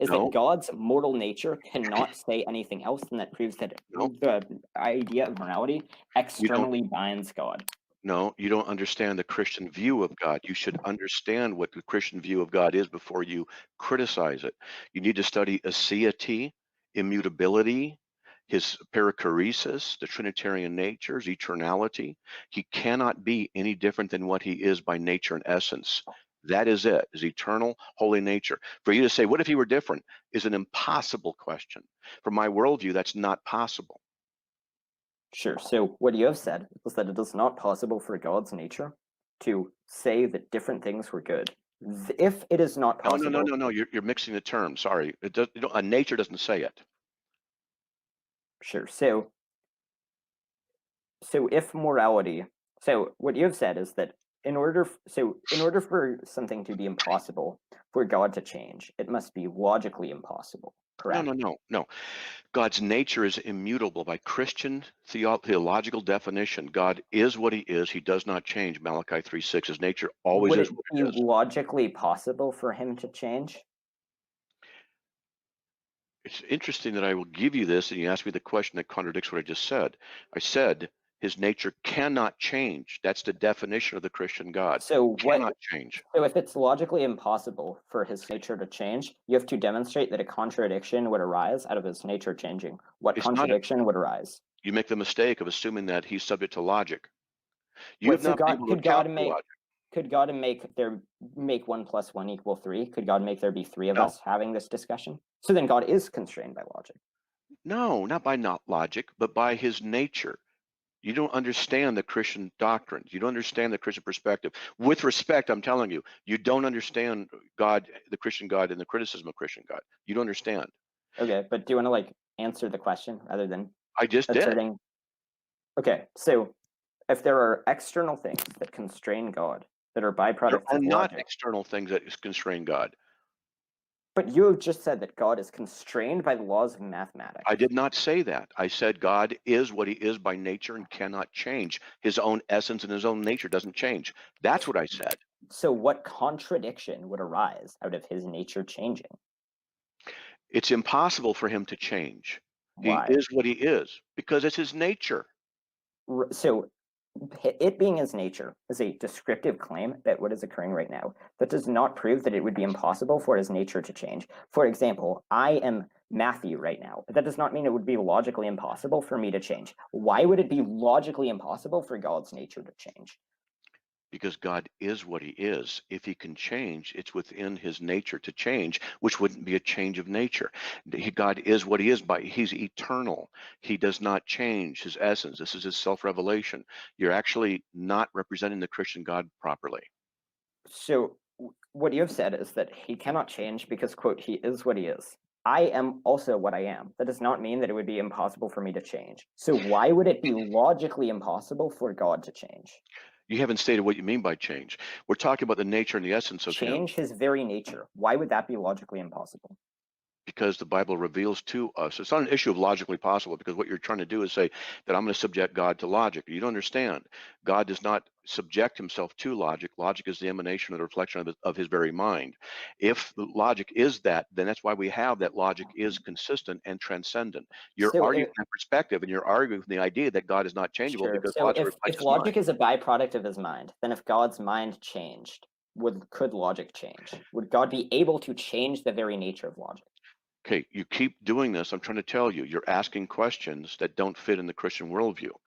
is that No, God's mortal nature cannot say anything else, and that proves that no, the idea of morality you don't. externally binds God. No, you don't understand the Christian view of God. You should understand what the Christian view of God is before you criticize it. You need to study aseity, immutability, his perichoresis, the Trinitarian natures, eternality. He cannot be any different than what he is by nature and essence. That is it, his eternal, holy nature. For you to say, what if he were different, is an impossible question. From my worldview, that's not possible. Sure. So what you have said is that it is not possible for God's nature to say that different things were good. If it is not No, no, no, possible, no, no. You're mixing the terms. Sorry, it does. Nature doesn't say it. sure. So if morality, so what you have said is that in order for something to be impossible for God to change, it must be logically impossible, No, no, correct? no, no. God's nature is immutable by Christian theological definition. God is what He is. He does not change. Malachi 3:6. His nature always Would is it what be it is. logically possible for him to change? It's interesting that I will give you this, and you ask me the question that contradicts what I just said. I said His nature cannot change. That's the definition of the Christian God. So what Cannot change. So if it's logically impossible for his nature to change, you have to demonstrate that a contradiction would arise out of his nature changing. What It's not. contradiction would arise? You make the mistake of assuming that He's subject to logic. You Wait, have so not been God able to could account God for make logic. could God make 1 + 1 = 3? Could God make there be three of No. us having this discussion? So then God is constrained by logic. No, not by not logic, but by his nature. You don't understand the Christian doctrines. You don't understand the Christian perspective. With respect, I'm telling you, you don't understand God, the Christian God, and the criticism of Christian God. You don't understand. Okay, but do you want to like answer the question rather than I just did. asserting? Okay, so if there are external things that constrain God that are There byproducts are of not logic, external things that constrain God. but you have just said that God is constrained by the laws of I mathematics. did not say that. I said God is what he is by nature and cannot change. His own essence and his own nature doesn't change. That's what I said. So what contradiction would arise out of his nature changing? It's impossible for him to change. He Why? is what he is because it's his nature. So it being his nature is a descriptive claim that what is occurring right now. That does not prove that it would be impossible for his nature to change. For example, I am Matthew right now, but that does not mean it would be logically impossible for me to change. Why would it be logically impossible for God's nature to change? Because God is what he is. If he can change, it's within his nature to change, which wouldn't be a change of nature. God is what he is by he's eternal. He does not change his essence. This is his self-revelation. You're actually not representing the Christian God properly. So what you have said is that he cannot change because, quote, he is what he is. I am also what I am. That does not mean that it would be impossible for me to change. So why would it be logically impossible for God to change? You haven't stated what you mean by change. We're talking about the nature and the essence of him. Change his very nature. Why would that be logically impossible? Because the Bible reveals to us. It's not an issue of logically possible because what you're trying to do is say that I'm going to subject God to logic. You don't understand. God does not subject himself to logic. Logic is the emanation of the reflection of his very mind. If the logic is that, then that's why we have that logic is consistent and transcendent. You're So arguing that perspective and you're arguing from the idea that God is not changeable sure. because So logic reflects if his mind. logic is a byproduct of his mind, then if God's mind changed, would could logic change? Would God be able to change the very nature of logic? Okay, you keep doing this. I'm trying to tell you, you're asking questions that don't fit in the Christian worldview.